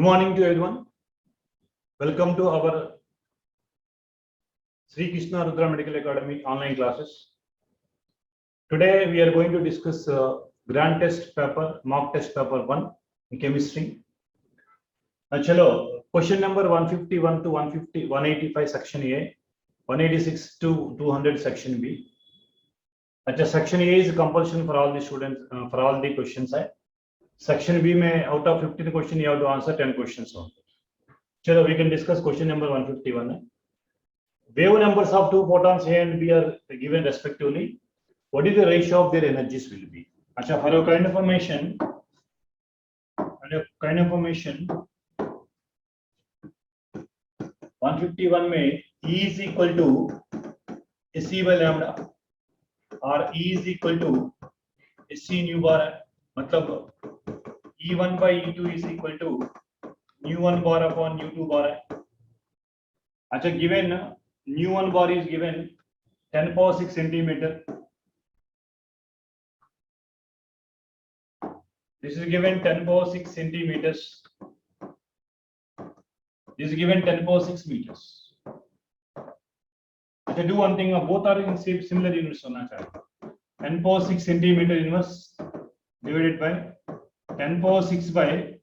morning to everyone. Welcome to our Sri Krishna Rudra Medical Academy online classes. Today we are going to discuss grand test paper, mock test paper 1 in chemistry. Chalo, question number 151 to 185 section A, 186 to 200 section B. Section A is a compulsion for all the students, for all the questions. Section B may out of 15 questions you have to answer 10 questions only. Chalo, we can discuss question number 151. Wave numbers of two photons A and B are given respectively. What is the ratio of their energies will be? Acha, for your kind information, 151 में E is equal to C by lambda और E is equal to C nu bar है. मतलब E1 by E2 is equal to nu1 bar upon nu2 bar है. अच्छा, given nu1 bar is given 10 power 6 centimeter. This is given 10 power 6 centimeters. This is given 10 power 6 meters. Okay, do one thing. Both are in similar units. 10 power 6 centimeter inverse divided by 10 power 6 by.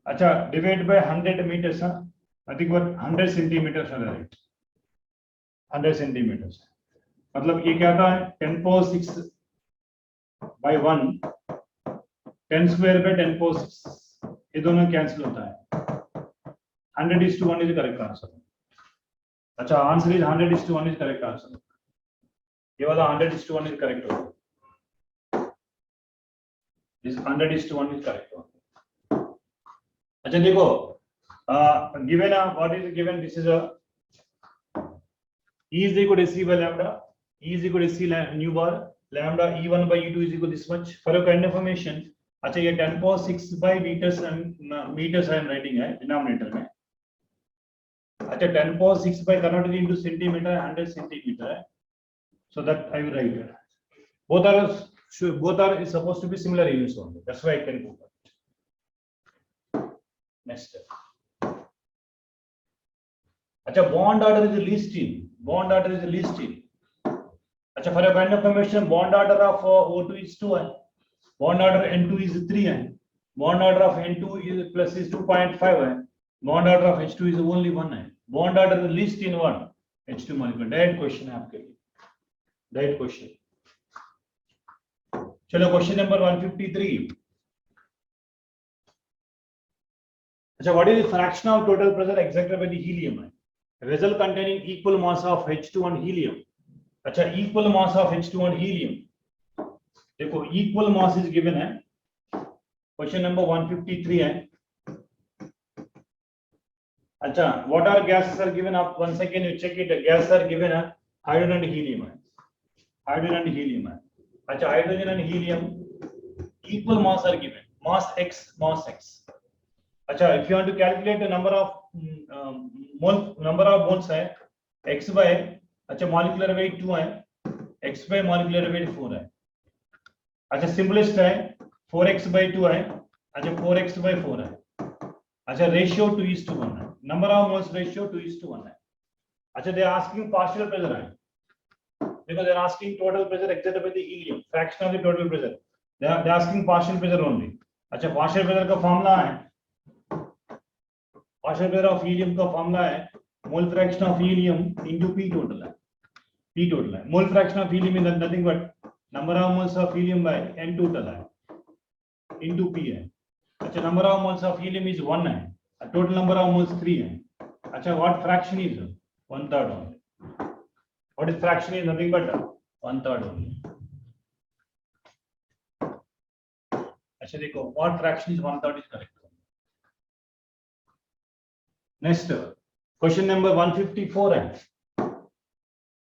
अच्छा, divided by 100 meters. I think what 100 centimeters है, right? 100 centimeters. मतलब ये क्या था? 10 power 6 by 1. 10 square by 10 power 6. ये दोनों cancel होता है. 100:1 is the correct answer. अच्छा, answer is 100:1 is correct answer. ये वाला 100:1 is correct होगा. This 100:1 is correct होगा. अच्छा देखो, given what is given, this is a E is equal to C by lambda. E is equal to C nu bar. Lambda E1 by E2 is equal to this much. For your kind of information, अच्छा ये 10 power 6 by meters and meters I am writing है denominator में. अच्छा 10 power 6 by converted into centimeter 100 centimeter है. So that I will write it. Both are is supposed to be similar units only. That's why I can put that. Next step. अच्छा, bond order is the least in. Bond order is the least in. अच्छा, for your kind of information, bond order of O2 is 2 है. Bond order N2 is 3 है. Bond order of N2 is plus is 2.5 है. Bond order of H2 is only 1 है. Bond order is least in 1 H2 molecule. Direct question है आपके लिए. Direct question. चलो question number 153. अच्छा, what is the fraction of total pressure exerted by the helium? Vessel containing equal mass of H2 and helium. अच्छा, equal mass of H2 and helium. देखो, equal mass is given है. Question number 153 है. अच्छा, what are gases are given? आप one second you check it. Gases are given है. Hydrogen and helium है. Hydrogen and helium है. अच्छा, hydrogen and helium equal mass are given. Mass x, mass x. अच्छा, if you want to calculate the number of moles है, x by अच्छा molecular weight 2 है, x by molecular weight 4 है. अच्छा, simplest है 4x by 2 है. अच्छा, 4x by 4 है. अच्छा, ratio 2:1 है. Number of moles ratio 2:1 है. अच्छा, they are asking partial pressure है. Because they are asking total pressure exerted by the helium, fraction of the total pressure. They are asking partial pressure only. अच्छा, partial pressure का formula है. Partial pressure of helium का formula है mole fraction of helium into P total है. P total है. Mole fraction of helium is nothing but number of moles of helium by N total है into P है. अच्छा, number of moles of helium is 1 है. Total number of moles 3 है. अच्छा, what fraction is 1/3 only. What is fraction is nothing but 1/3 only. अच्छा देखो, what fraction is 1/3 is correct. Next question number 154 है.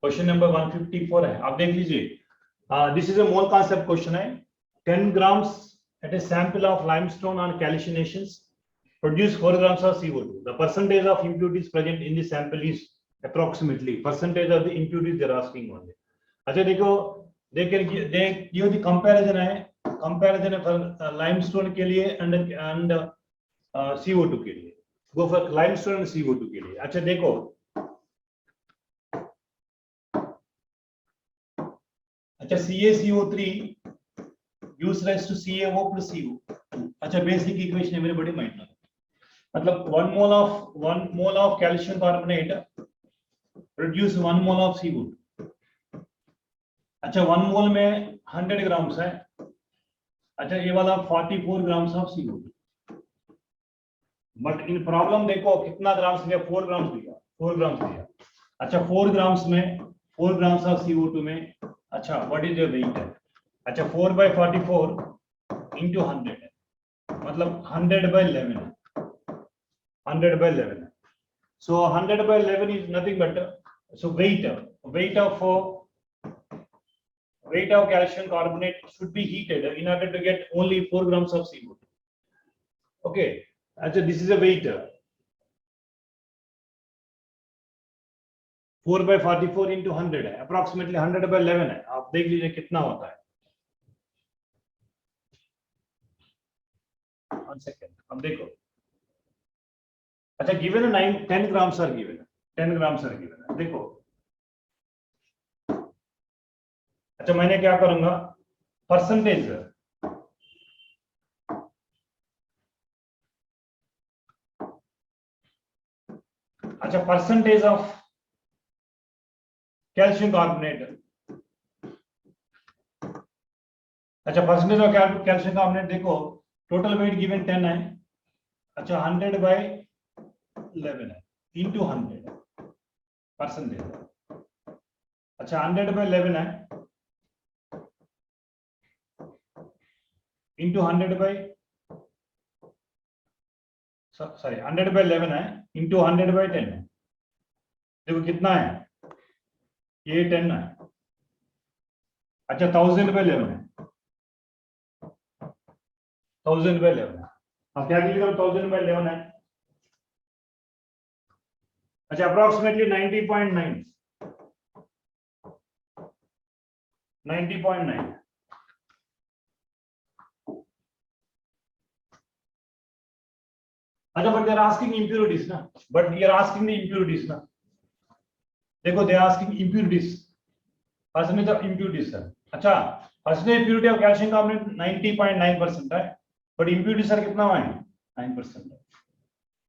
Question number 154 है. आप देख लीजिए. This is a mole concept question है. 10 grams at a sample of limestone on calcinations produce 4 grams of CO2. The percentage of impurities present in the sample is approximately. Percentage of the impurities they are asking only. अच्छा देखो, they give the comparison है. Comparison है for limestone के लिए and CO2 के लिए. Go for limestone and CO2 के लिए। अच्छा देखो, अच्छा CaCO3 gives rise to CaO plus CO। अच्छा बेसिक इक्वेशन है मेरे बड़ी माइनर, मतलब 1 mole of calcium carbonate produce 1 mole of CO2। अच्छा 1 मोल में 100 ग्राम्स है। अच्छा ये वाला 44 grams of CO2, but in problem देखो कितना ग्राम्स दिया, 4 ग्राम्स दिया, 4 ग्राम्स दिया। अच्छा 4 ग्राम्स में 4 ग्राम्स ऑफ CO2 में, अच्छा व्हाट इज योर वेट है? अच्छा 4/44 इंटू 100 है, मतलब 100/11 है, 100/11 है। So 100/11 is nothing but so weight of calcium carbonate should be heated in order to get only 4 grams of CO2. Okay, अच्छा this is a weight 4/44 into 100 है, approximately 100/11 है। आप देख लीजिए कितना होता है। One second, अब देखो, अच्छा गिवन है 10 ग्राम्स आर गिवन है, 10 ग्राम्स आर गिवन है। देखो अच्छा मैंने क्या करूंगा, परसेंटेज, अच्छा परसेंटेज ऑफ कैल्शियम कार्बोनेट, अच्छा परसेंटेज ऑफ कैल्शियम कार्बोनेट देखो, टोटल वेट गिवन 10 है। अच्छा 100/11 है इंटू 100 परसेंटेज। अच्छा 100/11 है इंटू 100/11 है इंटू 100/10 है। देखो कितना है, ये 10 है। अच्छा 1000/11 है, 1000/11 है। अब क्या कीजिएगा, 1000/11 है। अच्छा अप्रोक्सीमेटली 90.9 90.9। अच्छा but they are asking impurities ना, but we are asking the impurities ना। देखो they are asking impurities, percentage of impurities है। अच्छा percentage purity of calcium carbonate 90.9% है, बट इंप्यूरिटी सर कितना है, 9% है।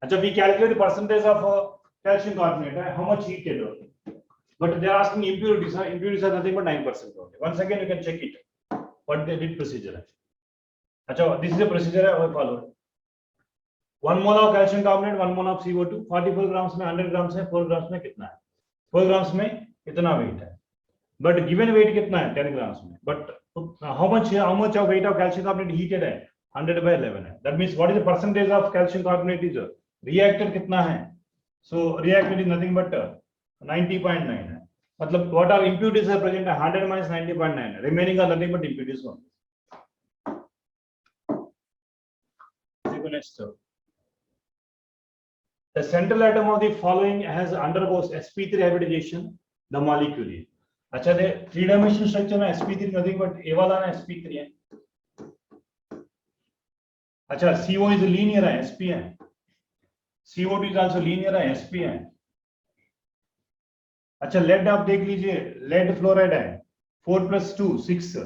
अच्छा we calculate percentage of calcium carbonate है, how much heated, but they are asking impurities, impurities are nothing but 9% only. Once again you can check it what they did procedure है। अच्छा this is a procedure है और follow। 1 mole of calcium carbonate, 1 mole of CO2, 44 grams में 100 grams है, 4 grams में कितना है, 4 grams में कितना वेट है, बट गिवन वेट कितना है 10 ग्राम्स में, but how much of weight of calcium carbonate heated है, 100/11 है। That means what is the percentage of calcium carbonate is reacted कितना है, so reacted is nothing but 90.9 है, मतलब what are impurities are present है 100 minus 90.9, remaining are nothing but impurities only। देखो next, the central atom of the following has undergoes sp3 hybridization, the molecule is, अच्छा दे 3 dimensional structure में sp3 nothing but ये वाला ना sp3 है। अच्छा CO is linear है, sp है, CO2 is also linear है, sp है। अच्छा लेड आप देख लीजिए, लेड फ्लोराइड है 4 + 2 6।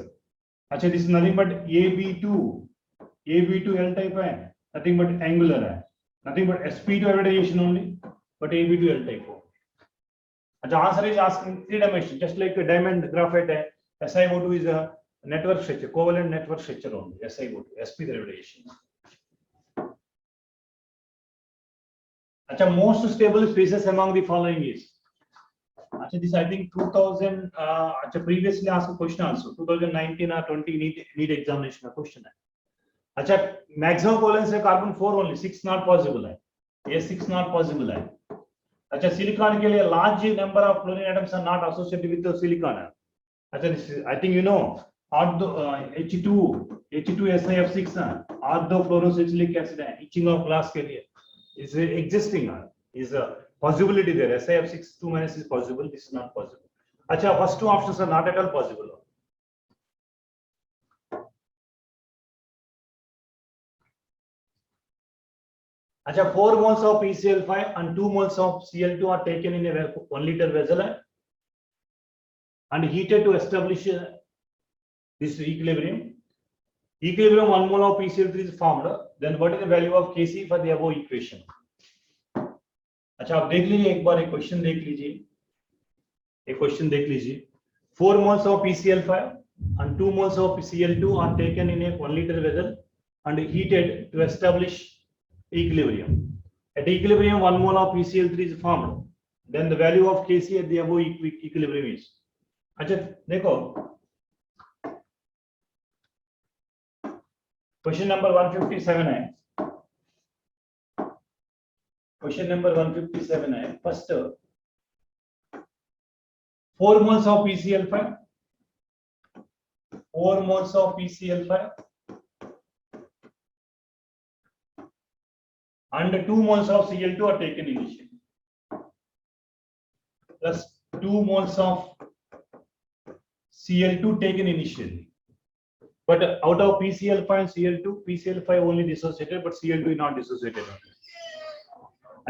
अच्छा this nothing but AB2 L type है, नथिंग बट एंगुलर है, nothing but sp2 hybridization only, but AB2 L type हो। अच्छा answer is asking 3 dimension just like diamond graphite है, SiO2 is a network structure, covalent network structure only, SiO2 sp hybridization। अच्छा most stable species among the following is, अच्छा this I think 2000 अच्छा previously asked question also 2019 or 20 need examination का question है। अच्छा maximum covalence है carbon 4 only, 6 not possible है, ये 6 not possible है। अच्छा सिलिकॉन के लिए large number of fluorine atoms are not associated with the silicon है। अच्छा I think you know ortho H2SiF6 ortho fluorosilicic acid है, etching of glass के लिए is existing, is a possibility there, SiF6 2- is possible, this is not possible। अच्छा first 2 options are not at all possible। अच्छा 4 moles of PCl5 and 2 moles of Cl2 are taken in a 1 liter vessel and heated to establish this equilibrium. Equilibrium 1 mole of PCl3 is formed. Then what is the value of Kc for the above equation? अच्छा आप देख लीजिए एक बार एक question देख लीजिए, एक question देख लीजिए. 4 moles of PCl5 and 2 moles of Cl2 are taken in a 1 liter vessel and heated to establish equilibrium. At equilibrium 1 mole of PCl3 is formed. Then the value of Kc at the above equilibrium is. अच्छा देखो question number 157 है. Question number 157 है. First 4 moles of PCl5, 4 moles of PCl5 and 2 moles of Cl2 are taken initially. Plus 2 moles of Cl2 taken initially. But out of PCl5 and Cl2, PCl5 only dissociated, but Cl2 is not dissociated.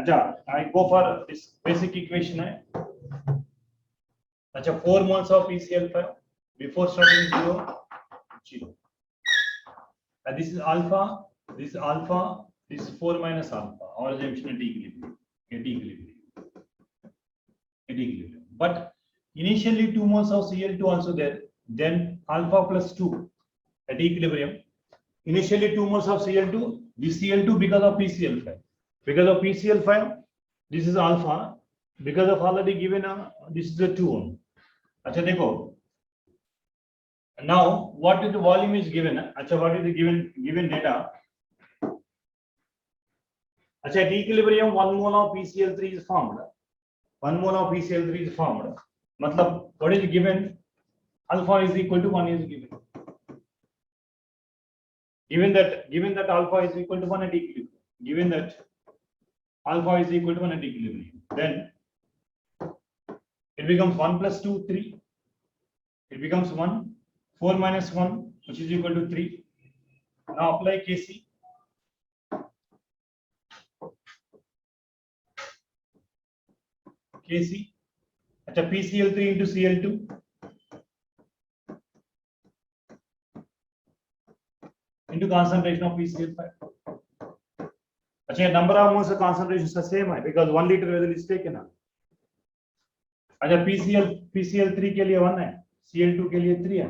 अच्छा, I go for this basic equation है. अच्छा 4 moles of PCl5 before starting 0, 0. And this is alpha, this is alpha, this is 4 minus alpha, or assumption at equilibrium, at equilibrium, at equilibrium. But initially 2 moles of Cl2 also there, then alpha plus 2 at equilibrium. Initially 2 moles of Cl2, this Cl2 because of PCl5. Because of PCl5, this is alpha. Because of already given, this is the 2 ohm. अच्छा देखो. Now what is the volume is given? अच्छा what is the given data? अच्छा at equilibrium 1 mole of PCl3 is formed. 1 mole of PCl3 is formed. मतलब what is given? Alpha is equal to 1 is given. Given that alpha is equal to 1 at equilibrium. Given that alpha is equal to 1 at equilibrium, then it becomes 1 plus 2, 3. It becomes 1, 4 minus 1, which is equal to 3. Now apply Kc. Kc. अच्छा PCl3 into Cl2. Into concentration of PCl5. अच्छा number of moles of concentration is the same है because 1 liter vessel is taken है. अच्छा PCl3 के लिए 1 है, Cl2 के लिए 3 है.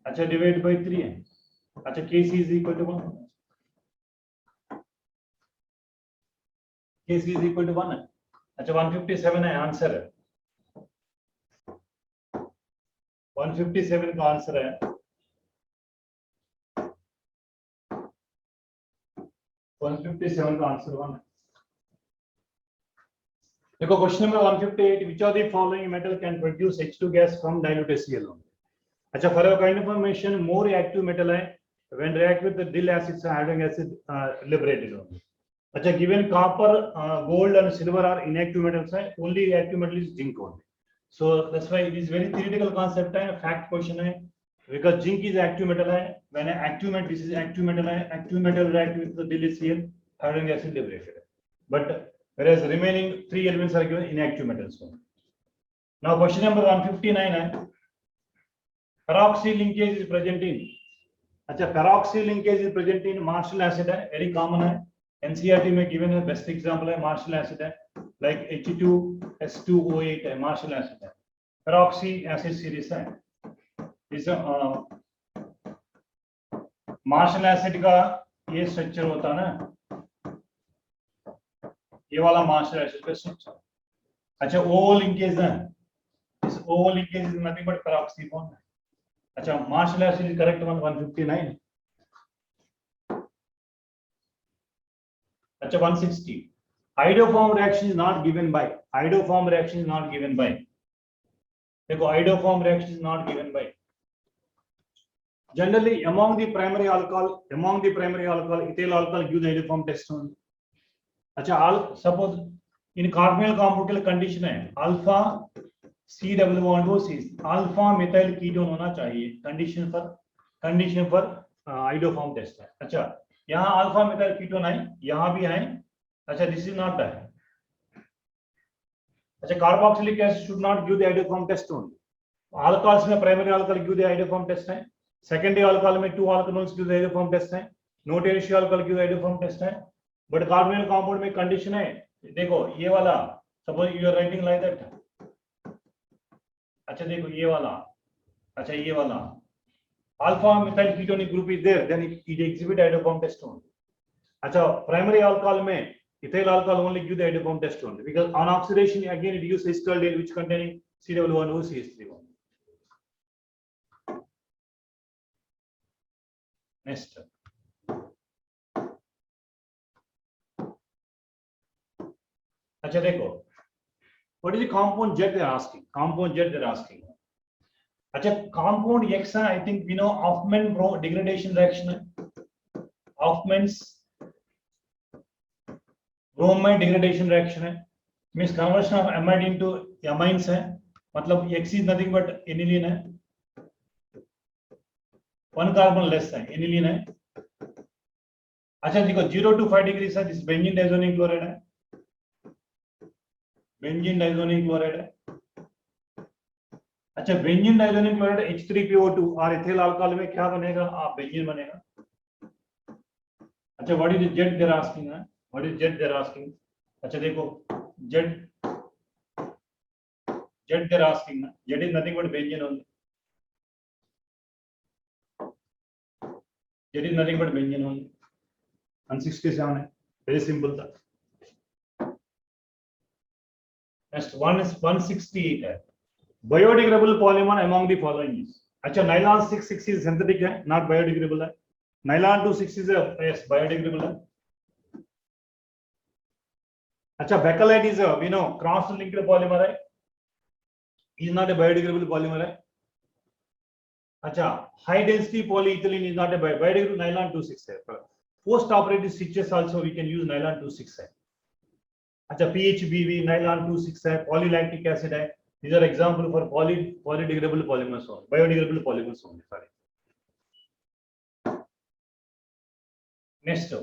अच्छा डिवाइड बाय 3 है. अच्छा Kc is equal to 1. Kc is equal to 1 है. अच्छा 157 है आंसर है. 157 का आंसर है. 157 का आंसर 1 है. देखो question number 158, which of the following metal can produce H2 gas from dilute HCl? अच्छा for your kind information, more reactive metal है when react with the dill acids and hydrochloric acid liberated only. अच्छा given copper, gold and silver are inactive metals है, only reactive metal is zinc only. So that's why it is very theoretical concept है, fact question है, because zinc is active metal है. When active metal, this is active metal है, active metal react with the dill HCl, hydrochloric acid liberated. But whereas remaining 3 elements are given inactive metals. Now question number 159 है, peroxy linkage is present in. अच्छा peroxy linkage is present in Marshall acid है, very common है. NCERT में given है, best example है Marshall acid है, like H2S2O8 है, Marshall acid है. Peroxy acid series है. इस Marshall acid का ये स्ट्रक्चर होता है ना, ये वाला Marshall acid का स्ट्रक्चर. अच्छा O linkage है, इस O linkage is nothing but peroxy bond है. अच्छा Marshall acid is correct one 159. अच्छा 160. Iodoform reaction is not given by. Iodoform reaction is not given by. देखो iodoform reaction is not given by. Generally among the primary alcohol, ethyl alcohol gives the iodoform test only. अच्छा suppose in carbonyl compound के लिए condition है alpha C double bond O C, alpha methyl ketone होना चाहिए. Condition for iodoform test है. अच्छा यहाँ alpha methyl ketone है, यहाँ भी है, अच्छा, this is not that. अच्छा, carboxylic acid should not give the iodoform test only. Alcohols में primary alcohol give the iodoform test है, secondary alcohol में 2 alcohols give the iodoform test है, no tertiary alcohol give the iodoform test है, but carbonyl compound में condition है, देखो ये वाला, suppose you are writing like that. अच्छा देखो ये वाला, अच्छा ये वाला, alpha methyl ketonic group is there, then it exhibit iodoform test only. अच्छा, primary alcohol में ethyl alcohol only give the iodoform test only, because on oxidation again it gives acetaldehyde which containing COO2CH3. Next. अच्छा देखो, what is the compound Z they are asking? Compound Z they are asking. अच्छा, compound X है, I think we know Hoffman degradation reaction है, Hoffman's bromide degradation reaction है, means conversion of amide into amines है, मतलब X is nothing but aniline है, 1 carbon less है, aniline है. अच्छा देखो 0 to 5 degrees है, this benzene diazonic chloride है, बेंजीन डाइजोनिक क्लोराइड है. अच्छा, बेंजीन डाइजोनिक क्लोराइड H3PO2 और इथाइल अल्कोहल में क्या बनेगा? बेंजीन बनेगा. अच्छा, what is Z they're asking है, what is Z they're asking. अच्छा देखो, जेड देयर आस्किंग है, Z is nothing but benzene only, Z is nothing but benzene only. 167 है, वेरी सिंपल था. Next one is 168 है, biodegradable polymer among the following is. अच्छा, nylon 6,6 is synthetic है, not biodegradable है. Nylon 2,6 is yes biodegradable है. अच्छा, bakelite is we know cross-linked polymer है, is not a biodegradable polymer है. अच्छा, high density polyethylene is not a biodegradable. Nylon 2,6 है. Post operative stitches also we can use nylon 2,6 है. अच्छा, PHBV nylon 2,6 है, polylactic acid है. These are example for polydegradable polymers only, biodegradable polymers only. Sorry. Next.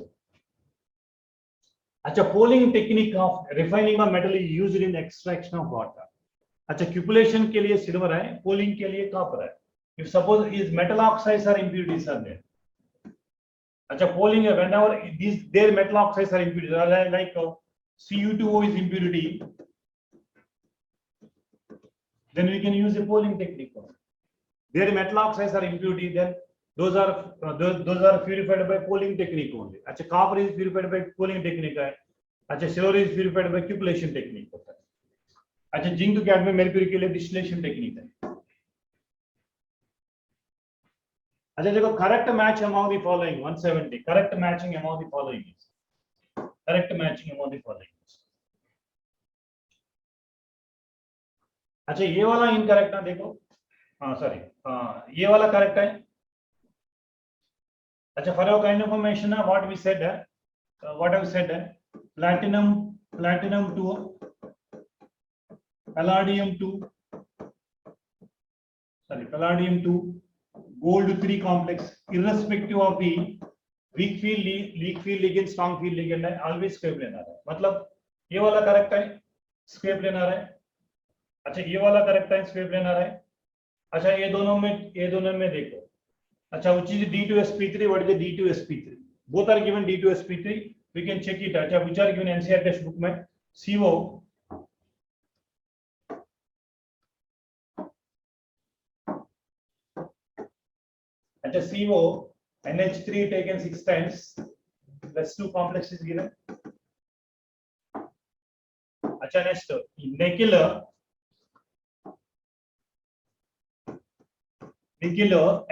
अच्छा, pooling technique of refining of metal is used in extraction of water. अच्छा, cupellation के लिए silver है, pooling के लिए copper है. If suppose is metal oxides or impurities are there. अच्छा, pooling है whenever these their metal oxides are impurities, like Cu2O is impurity, then we can use a pooling technique. Their metal oxides are impurity, then those are purified by pooling technique only. अच्छा, copper is purified by pooling technique है. अच्छा, silver is purified by cupellation technique होता है. अच्छा, zinc cadmium mercury के लिए distillation technique है. अच्छा देखो, correct match among the following 170. Correct matching among the following is. Correct matching among the following. अच्छा, ये वाला इनकरेक्ट है, देखो, सॉरी, ये वाला करेक्ट है. अच्छा, फॉर योर काइंड इंफॉर्मेशन है, व्हाट वी सेड है, व्हाट हैव सेड है, platinum 2, palladium 2, gold 3 complex, irrespective of the weak field ligand, strong field ligand है, always स्क्वायर प्लेनर है. मतलब ये वाला करेक्ट है, स्क्वायर प्लेनर है. अच्छा, ये वाला करेक्ट है, स्क्वायर प्लेनर है. अच्छा, ये दोनों में देखो. अच्छा, which is D2sp3, what is the D2sp3? Both are given D2sp3, we can check it. अच्छा, which are given NCERT text book में, CO, अच्छा CO NH3 taken 6 times plus 2 complex is given. अच्छा, next nickel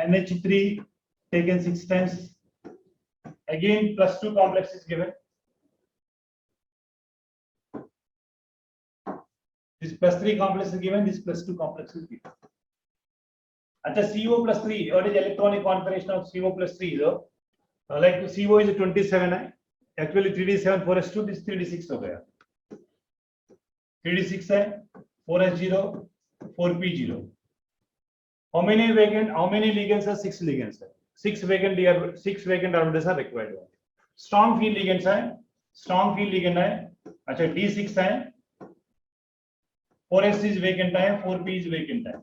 NH3 taken 6 times, again plus 2 complex is given. This plus 3 complex is given, this plus 2 complex is given. अच्छा, CO plus 3, what is electronic configuration of CO plus 3 is like CO is 27 है, actually 3d7 4s2, this 3d6 हो गया, 3d6 है, 4s0 4p0. how many ligands are? 6 ligands है, 6 vacant orbitals are required. strong field ligands है, strong field ligand है। अच्छा D6 है, 4s is vacant है, 4p इज वेकेंट है।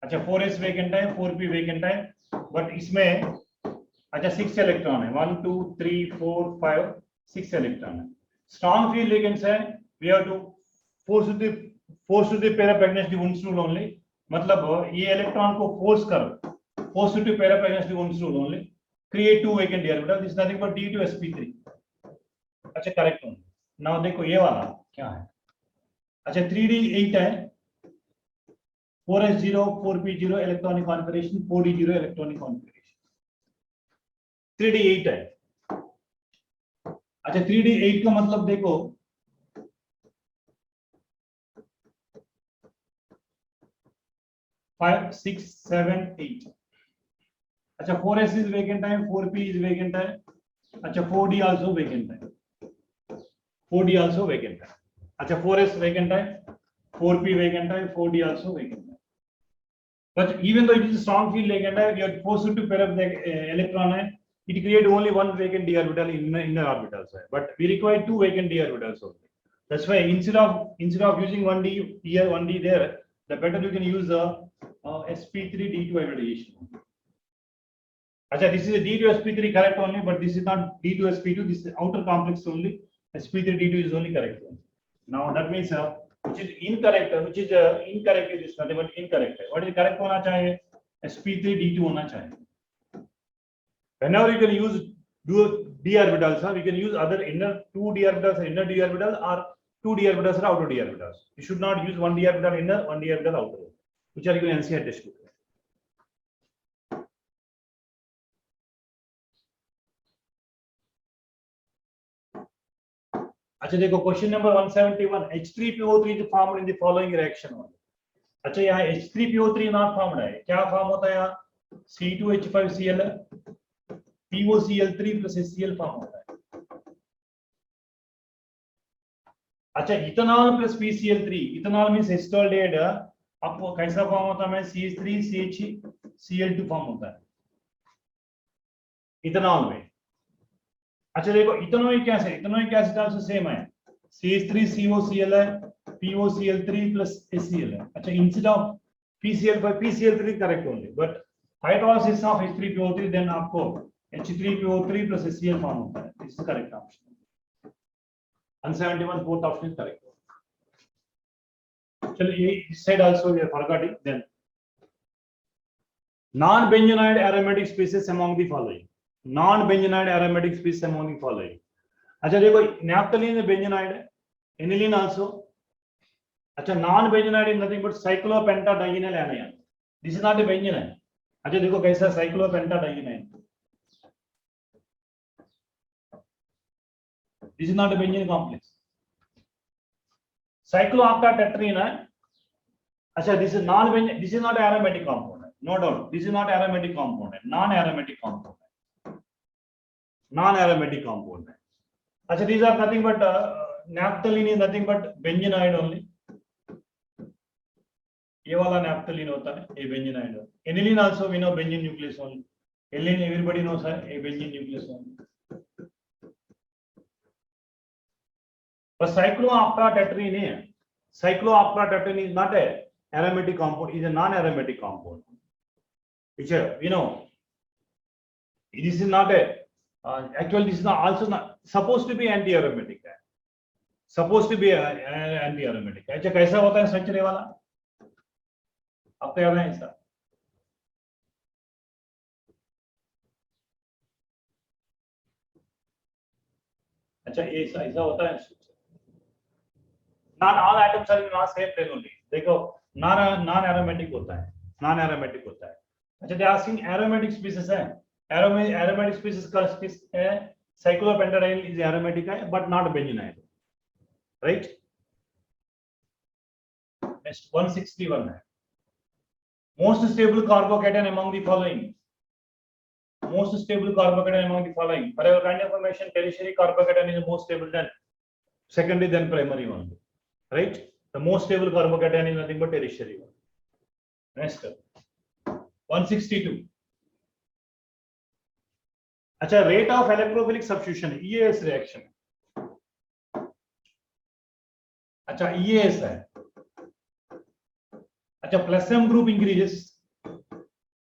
अच्छा 4s वेकेंट है, 4p वेकेंट है, बट इसमें अच्छा 6 इलेक्ट्रॉन है, 1 2 3 4 5 6 इलेक्ट्रॉन है। स्ट्रॉन्ग फील्ड लिगेंड्स है, we have to force to the pair up against the Wund's rule only, मतलब ये इलेक्ट्रॉन को force to pair up against the Wund's rule only, create two vacant d orbital, this is nothing but d2sp3। अच्छा correct होंगे। Now देखो ये वाला क्या है, अच्छा 3d8 है, 4s0 4p0 electronic configuration, 4d0 electronic configuration, 3d8 है। अच्छा 3d8 का मतलब देखो 5 6 7 8। अच्छा 4s इज वेकेंट है, 4p इज वेकेंट है। अच्छा 4d आल्सो वेकेंट है, 4d आल्सो वेकेंट है। अच्छा 4s वेकेंट है, 4p वेकेंट है, 4d आल्सो वेकेंट है। But even though it is strong field vacant है, we are forced to pair up the electron है, it create only one vacant d orbital in inner orbitals, but we require two vacant d orbitals only. That's why instead of using 1d here 1d there, the better you can use the sp3 d2 hybridization. Acha this is a d2 sp3 correct only, but this is not d2 sp2, this is outer complex only, sp3 d2 is only correct one. Now that means which is incorrect, incorrect is nothing but incorrect. What is correct hona chahiye, sp3 d2 hona chahiye. Whenever you can use d orbitals, we can use other inner 2 d orbitals, inner d orbital, or 2 d orbitals or outer d orbitals. You should not use 1 d orbital inner, 1 d orbital outer, which are given in NCERT textbook. अच्छा देखो question number 171, H3PO3 is formed in the following reaction only. अच्छा यहाँ H3PO3 not formed है, क्या form होता है यहाँ, C2H5Cl POCl3 plus HCl form होता है। अच्छा ethanol plus PCl3, ethanol means acetaldehyde, आपको कैसा फॉर्म होता है, CH3CH Cl2 फॉर्म होता है इथेनॉल में। अच्छा देखो ethanoic acid, ethanoic acid also same है, CH3COCl है, POCl3 plus HCl है। अच्छा instead of PCl5 PCl3 correct only, but hydrolysis of H3PO3 then आपको H3PO3 plus HCl फॉर्म होता है, this is correct option. 171 fourth option is correct. चलो ये इस side also we are forgetting, then non benzenoid aromatic species among the following, non benzenoid aromatic species among the following. अच्छा देखो naphthalene benzenoid है, aniline also. अच्छा non benzenoid is nothing but cyclopentadienyl anion, this is not a benzene है। अच्छा देखो कैसा साइक्लोपेंटाडाइनिल, this is not a benzene complex. Cyclooctatetrene है, अच्छा this is non benzene, this is not aromatic compound, no doubt this is not aromatic compound, non aromatic compound, non aromatic compound है। अच्छा these are nothing but naphthalene is nothing but benzenoid only, ये वाला naphthalene होता है, ये benzenoid है। Aniline also we know benzene nucleus only, aniline everybody knows है, ये benzene nucleus only। But cyclooctatetrene है, cyclooctatetrene is not a aromatic compound, is a non-aromatic compound, which we know this is not a actually this is not also not supposed to be anti-aromatic है, supposed to be anti-aromatic। अच्छा कैसा होता है सचरे वाला, आपको याद है ऐसा? अच्छा ये ऐसा होता है, not all atoms are in mass same plane only। देखो non aromatic होता है, non aromatic होता है। अच्छा they are asking aromatic species है, aromatic species का species है cyclopentadiene is aromatic है but not benzoyl, right? Next 161 है, most stable carbocation among the following, most stable carbocation among the following, for our kind of information tertiary carbocation is most stable than secondary than primary only, right? The most stable carbocation is nothing but tertiary one। Next 162, अच्छा rate of electrophilic substitution EAS reaction, अच्छा ये ऐसा है, अच्छा plus M group increases,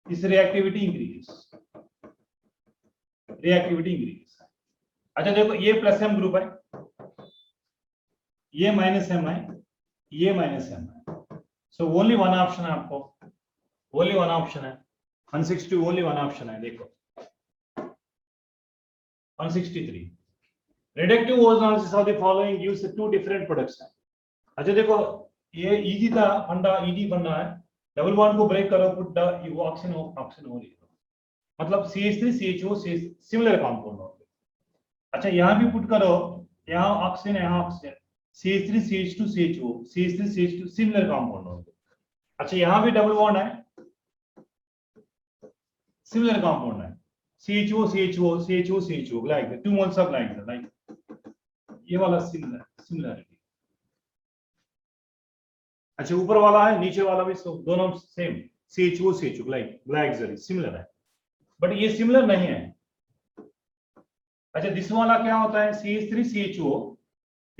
इस reactivity increases, reactivity increases. अच्छा देखो ये प्लस एम ग्रुप है, ये माइनस एम है, ये माइनस एम है, सो ओनली वन ऑप्शन है आपको, ओनली वन ऑप्शन है 162, ओनली वन ऑप्शन है। देखो 163 reductive Ohm's analysis of the following gives two different products है। अच्छा देखो ये इजी था फंडा, इजी फंडा है, डबल बॉन्ड को ब्रेक करो, पुट द ऑक्सीजन हो लिखो, मतलब CH3 CHO सिमिलर कंपाउंड हो। अच्छा यहाँ भी पुट करो, यहाँ ऑक्सीजन, यहाँ oxygen, CH3 CH2 CHO, CH3 CH2 similar compound हो। अच्छा यहाँ भी डबल बॉन्ड है, सिमिलर कंपाउंड है, CHO CHO CHO CHO like that, 2 moles of like that, like ये वाला सिमिलरिटी। अच्छा ऊपर वाला है, नीचे वाला भी दोनों same, CHO CHO like black similar है, बट ये सिमिलर नहीं है। अच्छा दिस वाला क्या होता है, CH3 CHO,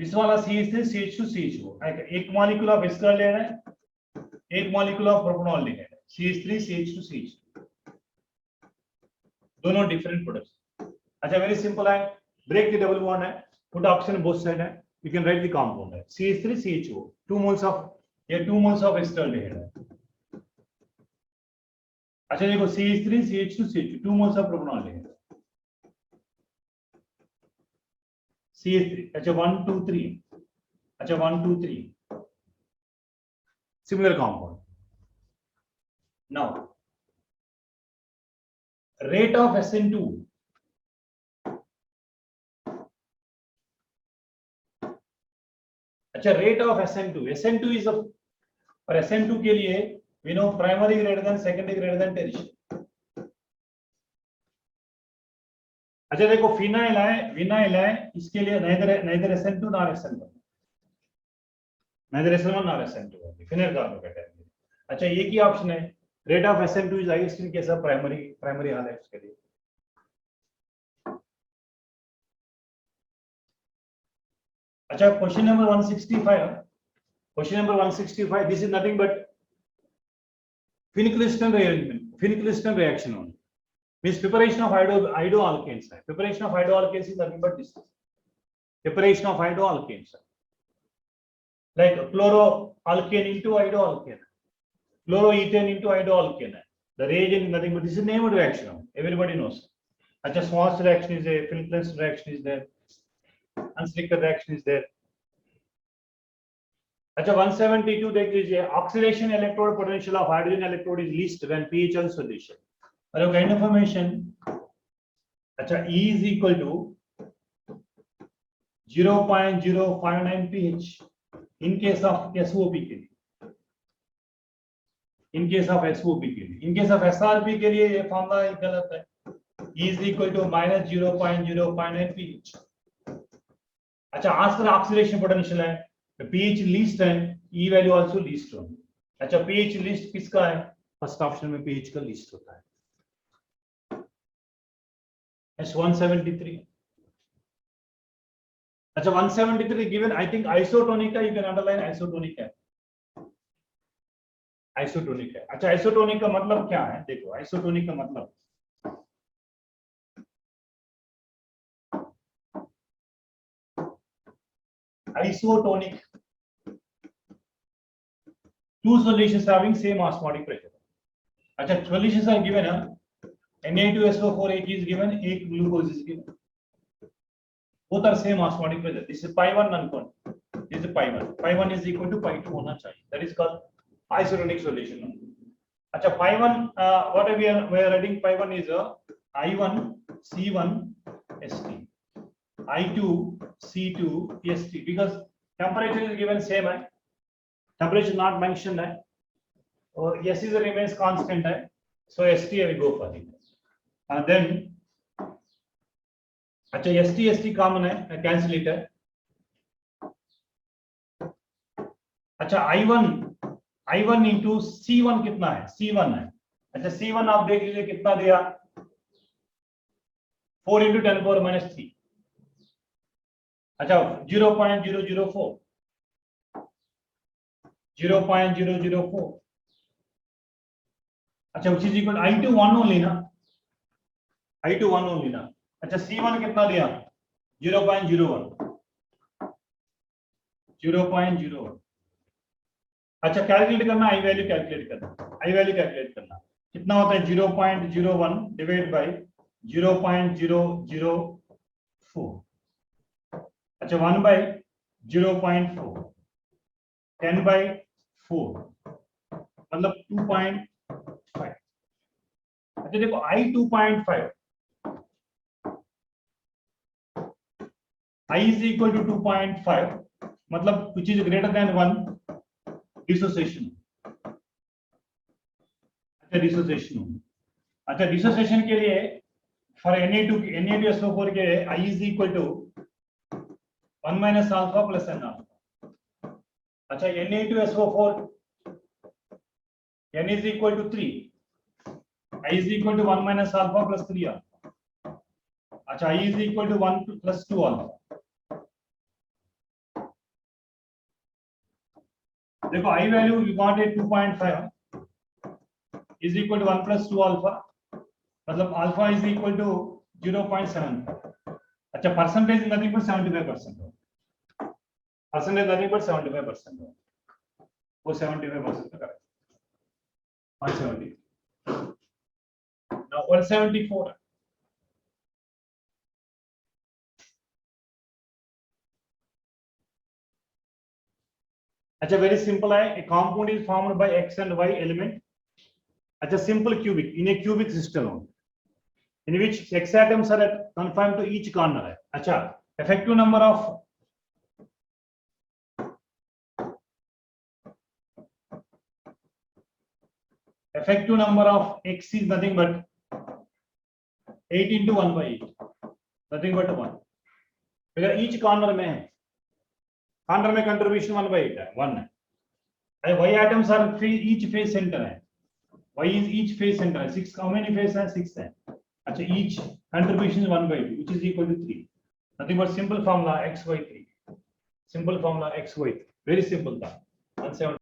इस वाला CH3 CH2 CHO, एक मॉलिक्यूल ऑफ एस्टर ले रहे हैं, एक मॉलिक्यूल ऑफ प्रोपेनॉल ले रहे हैं, CH3 CH2 CH2, दोनों डिफरेंट प्रोडक्ट्स। अच्छा वेरी सिंपल है, ब्रेक द डबल बॉन्ड है, पुट ऑक्सीजन बोथ साइड है, you can write the compound है CH3 CHO, 2 moles ऑफ, ये 2 moles ऑफ एस्टर ले रहे हैं। अच्छा देखो CH3 CH2 CH2, 2 moles of propanol ले रहे हैं, CH3, अच्छा 1 2 3, अच्छा 1 2 3 similar compound. Now rate of SN2, अच्छा rate of SN2 is of, और SN2 के लिए we know primary greater than secondary greater than tertiary। अच्छा देखो फिनाइल है, विनाइल है, इसके लिए neither SN2 nor SN1, neither SN1 nor SN2, phenyl carbocation. अच्छा ये की ऑप्शन है, rate of SN2 is highest in case of primary halides के लिए। अच्छा question number 165, question number 165, this is nothing but Finckelstein rearrangement, Finckelstein reaction only, means preparation of iodoalkanes. Preparation of iodoalkanes is nothing but this, preparation of iodoalkanes, like chloroalkane into iodoalkane, chloroethane into iodoalkane. The reagent is nothing but this is named reaction, everybody knows. Acha Schwarz reaction is there, Finckelstein reaction is there, Hunsaker reaction is there. अच्छा 172 देख लीजिए, oxidation electrode potential of hydrogen electrode is least when pH on solution, और kind information. अच्छा E is equal to 0.059 pH in case of SOP के लिए, in case of SOP के लिए, in case of SRP के लिए ये formula गलत है, E is equal to -0.059 pH। अच्छा आज का ऑक्सीडेशन पोटेंशियल है, pH लीस्ट है, E वैल्यू आल्सो लीस्ट होगी। अच्छा pH लीस्ट किसका है, फर्स्ट ऑप्शन में pH का लीस्ट होता है। S173, अच्छा 173 गिवन, आई थिंक आइसोटोनिक का, यू कैन अंडरलाइन आइसोटोनिक है, आइसोटोनिक है। अच्छा आइसोटोनिक का मतलब क्या है, देखो आइसोटोनिक का मतलब isotonic, two solutions having same osmotic pressure। अच्छा solutions are given, Na2SO4 एक is given, एक glucose is given, both are same osmotic pressure, this is pi1 non-con, this is pi1, pi1 is equal to pi2 होना चाहिए, that is called isotonic solution। अच्छा pi1, what we are writing, pi1 is I1 C1 St, I2 C2 St, because temperature is given same है, temperature not mentioned है, और S is remains constant है, so St I will go for it, and then अच्छा St common है, cancel it है। अच्छा I1 into C1 कितना है, C1 है। अच्छा C1 आप देख लीजिए कितना दिया, 4 into 10 power minus 3, अच्छा 0.004, 0.004. अच्छा which is equal I2 1 only ना, I2 1 only ना. अच्छा C1 कितना दिया 0.01. 0.01. अच्छा कैलकुलेट करना, आई वैल्यू कैलकुलेट करना, आई वैल्यू कैलकुलेट करना कितना होता है 0.01 डिवाइड बाय 0.004. अच्छा 1 बाय 0.4, 10 बाय 4 मतलब 2.5. अच्छा देखो I 2.5, I is equal to 2.5 मतलब which is greater than 1 dissociation. अच्छा डिसोसिएशन. अच्छा डिसोसिएशन के लिए फॉर Na2SO4 के I is equal to 1 minus alpha plus n alpha. अच्छा Na2SO4 n is equal to 3, I is equal to 1 minus alpha plus 3 alpha. अच्छा I is equal to 1 plus 2 alpha. देखो I value you got a 2.5 is equal to 1 plus 2 alpha मतलब alpha is equal to 0.75. अच्छा percentage is nothing but 75%. Percentage nothing but 75%. वो 75% का करें 170. Now 174. अच्छा very simple है. A compound is formed by X and Y element. अच्छा simple cubic in a cubic system in which X atoms are confined to each corner है. अच्छा effective number of X is nothing but 8 into 1 by 8, nothing but 1. अगर each corner में है, corner में contribution 1 by 8 है, 1 है. Y atoms are each face center है. Y is each face center है. 6 how many face है? 6 है. अच्छा each contribution is 1 by 2 which is equal to 3. Nothing but simple formula x by 3. Simple formula x by 3. Very simple था. 170.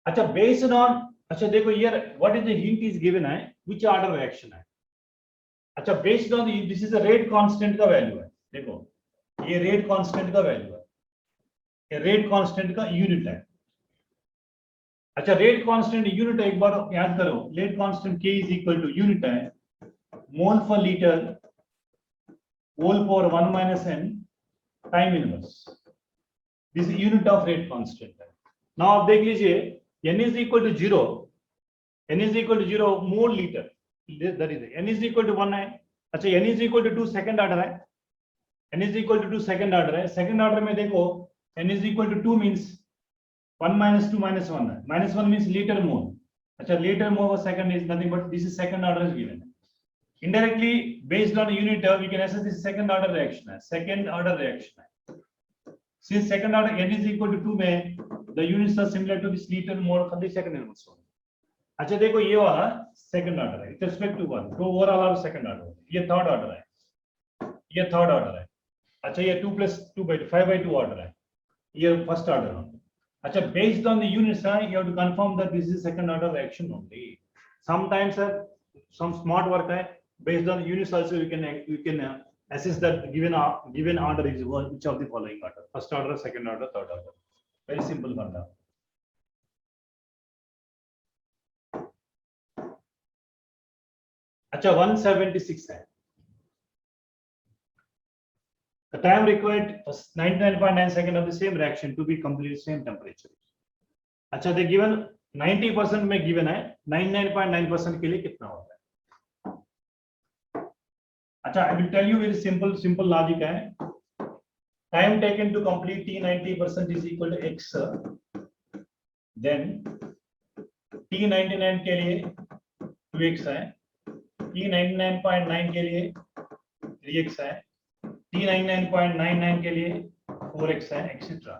अच्छा based on अच्छा देखो here what is the hint is given है which order reaction है. अच्छा based on this is a rate constant का value है. देखो ये rate constant का वैल्यू है. ये rate constant का यूनिट है. अच्छा रेट कांस्टेंट यूनिट एक बार याद करो. Rate constant K is equal to unit है mole per litre whole power 1 minus n time inverse. This unit of rate constant है. नाउ आप देख लीजिए n is equal to 0, n is equal to 0 mole litre that is n is equal to 1 है. अच्छा n is equal to 2 second order है. n is equal to 2 second order है. Second order में देखो n is equal to 2 means 1 minus 2 minus 1 है. Minus 1 means liter mole. अच्छा liter mole of second is nothing but this is second order is given. Indirectly based on unit we can assess this second order reaction है. Second order reaction है. Since second order n is equal to 2 में the units are similar to this liter mole for the second inverse. अच्छा देखो ये वाला second order है with respect to 1. तो overall और second order. ये third order है. ये third order है. अच्छा ये 2 plus 2 by 5 by 2 order है. ये first order है. अच्छा based on the units you have to confirm that this is second order reaction only. Sometimes some smart work है based on units also you can assess that given order is which of the following order: first order, second order, third order. Very simple formula. अच्छा 176 है. The time required was 99.9 seconds of the same reaction to be completed same temperature. अच्छा they given 90% में given है 99.9% के लिए कितना होता है. अच्छा I will tell you very simple logic है. Time taken to complete T90% is equal to x. Then T99 के लिए 2x है. T99.9 के लिए 3x है. T99.99 के लिए 4x है एक्सेट्रा.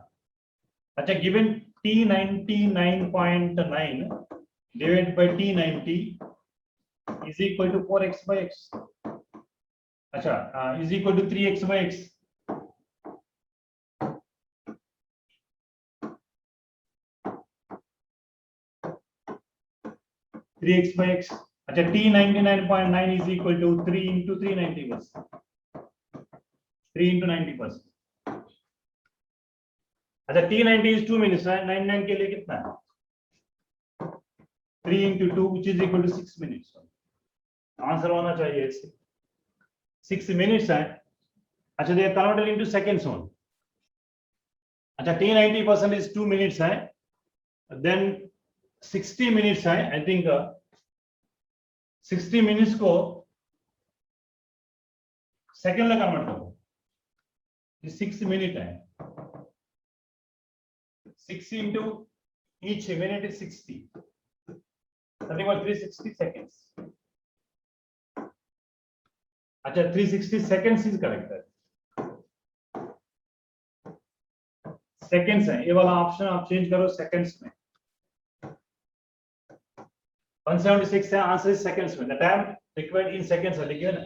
अच्छा given T99.9 divided by T90 is equal to 4x by x. अच्छा is equal to 3x by x. 3x by x. अच्छा T99.9 is equal to 3 into 3 90%. 3 into 90%. अच्छा T90 is 2 minutes है, 99 के लिए कितना है? 3 into 2 which is equal to 6 minutes. Answer होना चाहिए इससे 6 minutes है. अच्छा they are converted into seconds only. अच्छा T90% is 2 minutes है, then 60 minutes है. I think 60 minutes को सेकंड में कन्वर्ट करो. ये 6 मिनट है. 6 into each minute is 60. That was 360 seconds. अच्छा 360 seconds is correct है. सेकेंड्स है, ये वाला ऑप्शन आप चेंज करो सेकेंड्स में. 176 है, आंसर इज सेकेंड्स में. The time required in seconds है, लिखिए ना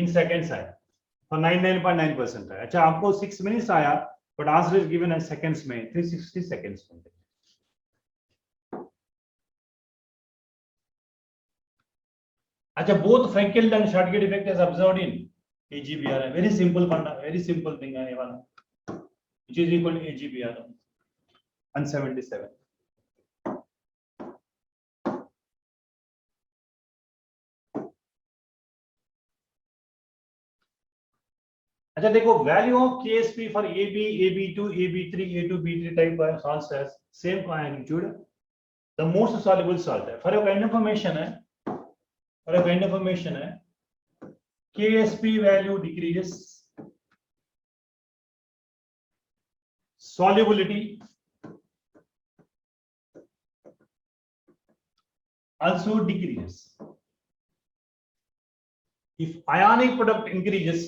इन सेकेंड्स है, और 99.9% है. अच्छा आपको 6 मिनट्स आया, बट आंसर इज गिवन है सेकेंड्स में, 360 सेकेंड्स में. अच्छा both Frenkel and Schottky effect is observed in AGBR. Very simple funda, very simple thing है ये वाला, which is equal to AGBR 177. अच्छा देखो value of KSP for AB, AB2, AB3, A2, B3 type है salts है same magnitude, the most soluble salt है. For kind information है, for kind information है, KSP value decreases, solubility also decreases. If ionic product increases,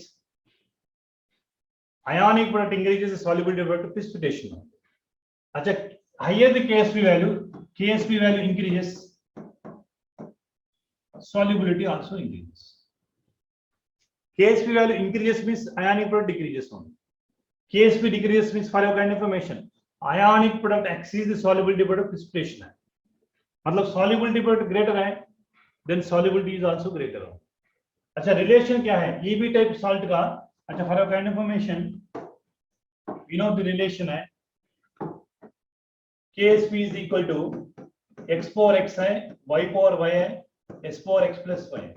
the solubility of precipitation. अच्छा higher the KSP value increases, solubility also increases. KSP value increases means ionic product decreases only. KSP decreases means for your kind of information, ionic product exceeds the solubility product precipitation है. मतलब solubility product greater है, then solubility is also greater. अच्छा relation क्या है EB type salt का? अच्छा for your kind of information, we know the relation है KSP is equal to x power x है, y power y है, s power x plus y है.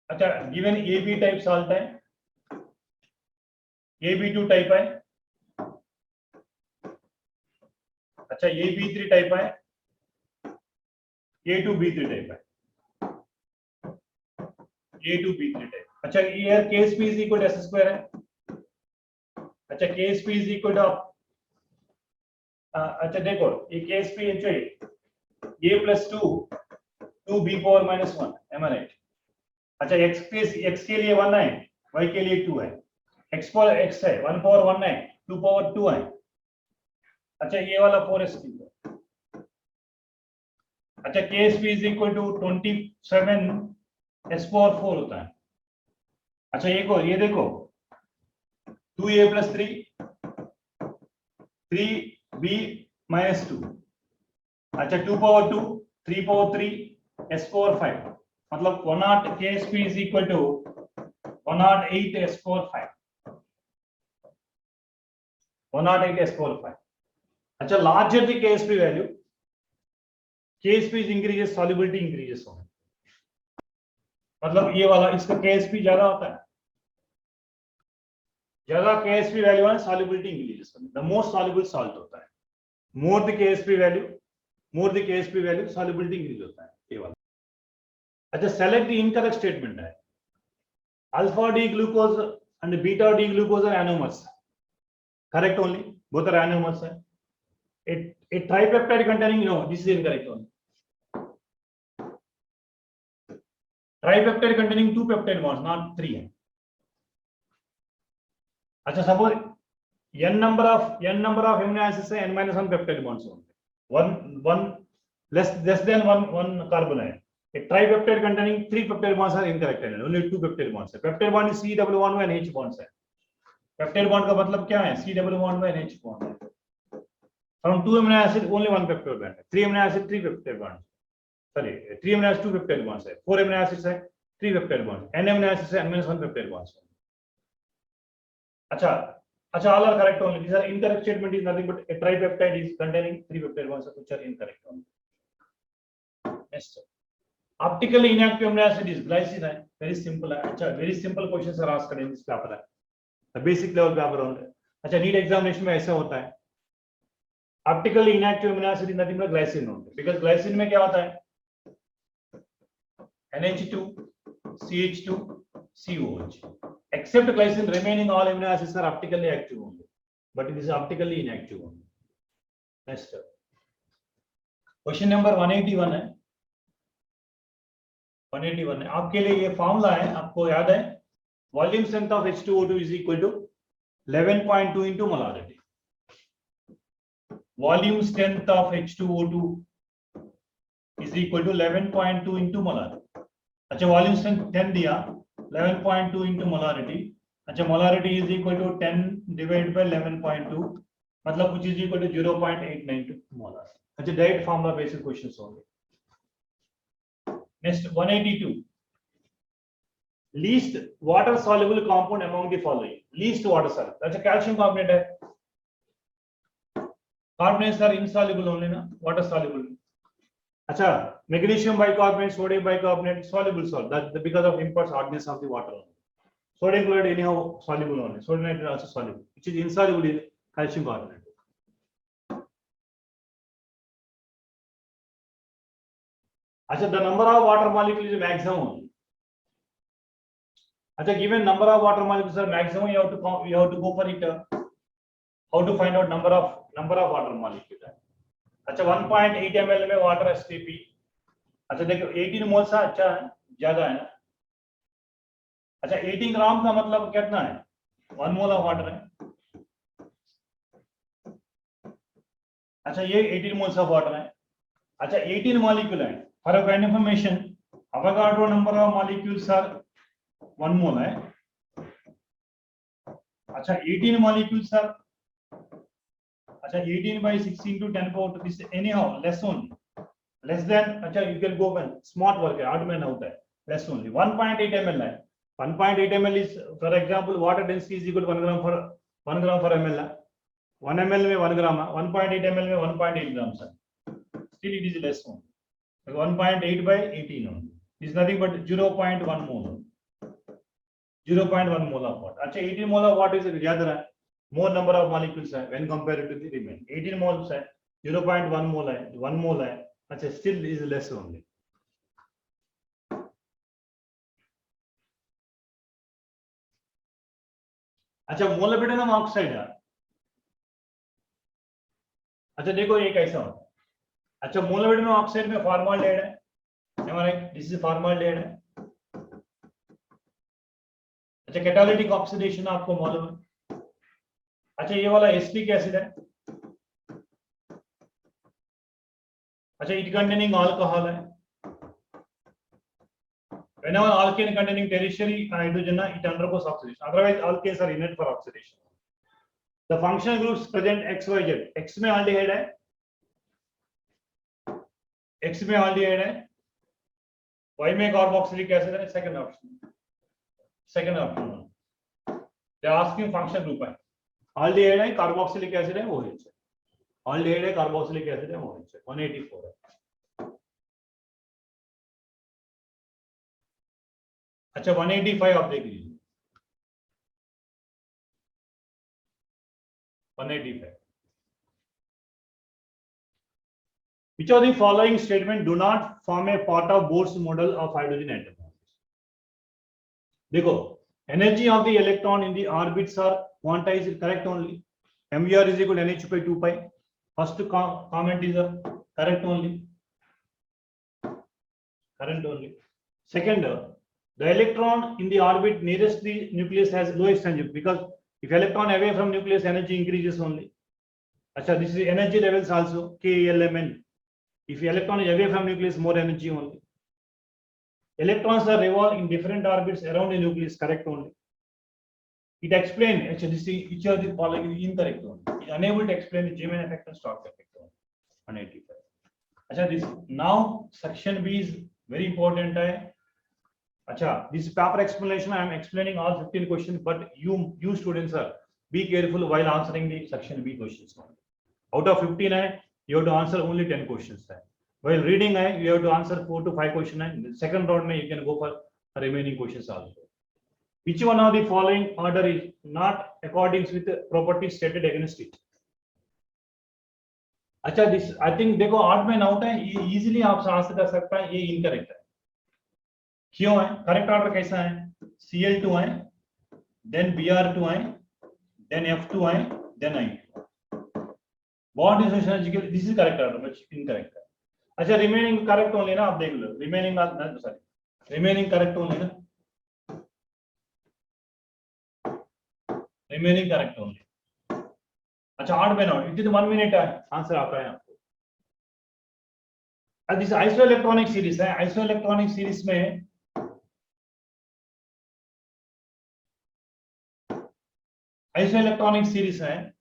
अच्छा given AB टाइप सॉल्ट है, AB2 type है, अच्छा AB3 टाइप है, A2B3 type है, A2B3 टाइप. अच्छा ये KSP is equal to S square है. अच्छा KSP is equal to अच्छा देखो ये KSP है A plus 2 2B power minus 1, am I right? अच्छा x के लिए 1 है, y के लिए 2 है, x power x है, 1 power 1 है, 2 power 2 है. अच्छा ये वाला 4s है. अच्छा KSP is equal to 27 s power 4 होता है. अच्छा ये देखो 2a plus 3 3b minus 2. अच्छा 2 power 2 3 power 3 s power 5, मतलब 108 KSP is equal to 108 s power 5. 108 s power 5. अच्छा larger the KSP value, KSP is increases, solubility increases. मतलब ये वाला इसका KSP ज्यादा होता है, ज्यादा KSP वैल्यू है, solubility increases. The most soluble salt होता है. More the KSP value, solubility increase होता है ये वाला. अच्छा select the incorrect statement है. Alpha D glucose and beta D glucose are anomers. Correct only, both are anomers. A tripeptide containing, no, this is incorrect only. Tripeptide containing 2 peptide bonds, not 3 है. अच्छा suppose n number of amino acids है, n-1 peptide bonds होंगे, one less than one carbon है. A tripeptide containing 3 peptide bonds are incorrect है, only 2 peptide bonds है. Peptide bond is C double bond and H bonds है. Peptide bond का मतलब क्या है? C double bond and H bond है. From 2 amino acid only 1 peptide bond है, 3 amino acid 3 peptide bonds. sorry, 3 amino acids 2 peptide bonds है, 4 amino acids है 3 peptide bonds, n amino acids है n-1 peptide bonds. अच्छा, all are correct only. These are incorrect statement is nothing but a tripeptide is containing 3 peptide bonds, which are incorrect only. Next, optically inactive amino acid is glycine है, very simple है. अच्छा, very simple questions are asked in this paper है, the basic level paper only. अच्छा, NEET examination में ऐसा होता है, optically inactive amino acid is nothing but glycine only, because glycine में क्या होता है, NH2 CH2 COH, except glycine remaining all amino acids are optically active only, but it is optically inactive only. Next question number 181 है, 181 है आपके लिए, ये formula है, आपको याद है, volume strength of H2O2 is equal to 11.2 into molarity. Volume strength of H2O2 is equal to 11.2 into molarity. अच्छा, वॉल्यूम स्ट्रेंथ 10 दिया, 11.2 into molarity. अच्छा, molarity is equal to 10 divided by 11.2, मतलब which is equal to 0.892 molar. अच्छा, direct formula basis questions होंगे. Next 182, least water soluble compound among the following. Least water soluble, अच्छा calcium carbonate है, carbonates are insoluble only ना, water soluble. अच्छा, magnesium bicarbonate, sodium bicarbonate soluble salt, that because of impervious hardness of the water only. Sodium chloride anyhow soluble only, sodium nitrate also soluble, which is insoluble in calcium carbonate. अच्छा, the number of water molecules is maximum only. अच्छा, given number of water molecules are maximum, you have to go for it. How to find out number of water molecules? अच्छा, 1.8 ml में water STP. अच्छा देखो 18 मोल सा अच्छा है, ज्यादा है ना. अच्छा, 18 ग्राम का मतलब कितना है, 1 मोल ऑफ वाटर है. अच्छा, ये 18 मोल्स ऑफ वाटर है. अच्छा, 18 मॉलिक्यूल है. For a kind information, Avogadro number of molecules are 1 mole है. अच्छा, 18 मॉलिक्यूल्स आर, अच्छा 18 by 16 to 10 power to this anyhow less only, less than. अच्छा, you can go when smart work है, odd man होता है, less only 1.8 ml है. 1.8 ml is, for example, water density is equal to 1 gram per ml है. 1 ml में 1 gram है, 1.8 ml में 1.8 grams है, still it is less only. 1.8 by 18 only is nothing but 0.1 mole, 0.1 mole of water. अच्छा, 18 mole of water is ज्यादा है, more number of molecules है when compared to the remaining. 18 moles है, 0.1 mole है, 1 mole है. अच्छा, still is less only. अच्छा, molybdenum oxide है. अच्छा देखो ये कैसा होता है. अच्छा, मोलिब्डेनम ऑक्साइड में फॉर्माल्डिहाइड है, दिस इज फॉर्माल्डिहाइड है. अच्छा, कैटालिटिक ऑक्सीडेशन आपको मालूम है. अच्छा, ये वाला एसिटिक एसिड है. अच्छा, इट कंटेनिंग अल्कोहल है. whenever alkane containing tertiary hydrogen it undergoes oxidation, otherwise alkanes are inert for oxidation. The functional groups present XYZ. X में aldehyde है, X में aldehyde है, Y में carboxylic acid है. second option. They are asking functional group है. aldehyde है, carboxylic acid है, OH है. aldehyde है, carboxylic acid है, OH है. 184 है. अच्छा, 185 आप देख लीजिए. 185. Which of the following statement do not form a part of Bohr's model of hydrogen atom? देखो, energy of the electron in the orbits are quantized, correct only. mvr is equal to nh by 2 pi. First comment is correct only. Second, the electron in the orbit nearest the nucleus has lowest energy, because if electron away from nucleus, energy increases only. Acha, this is energy levels also, KLMN. If electron is away from nucleus, more energy only. Electrons are revolve in different orbits around the nucleus, correct only. It explains, actually, each of the following is incorrect only. It is unable to explain the Zeeman effect and Stokes effect only. 185. अच्छा, this now section B is very important है. अच्छा, this paper explanation I am explaining all 15 questions, but you students are be careful while answering the section B questions. Out of 15 है, you have to answer only 10 questions है. While reading है, you have to answer 4 to 5 questions है. The second round में you can go for remaining questions also. Which one of the following order is not according with the property stated against it? अच्छा, this I think देखो 8 में out है, ये easily आप answer कर सकता है, ये इनकरेक्ट है. क्यों है? करेक्ट ऑर्डर कैसा है? Cl2 है, देन Br2 है, देन F2 है, then I2. Bond dissociation, this is correct order, but incorrect है. अच्छा, रिमेनिंग करेक्ट ओनली ना, आप देख लो. Remaining sorry, remaining correct only ना, रिमेनिंग करेक्ट ओनली. अच्छा, 8 में ना, इट इज 1 मिनट है, आंसर आता है आपको. दिस आइसो इलेक्ट्रॉनिक सीरीज है. आइसो इलेक्ट्रॉनिक सीरीज में आइसो इलेक्ट्रॉनिक सीरीज है.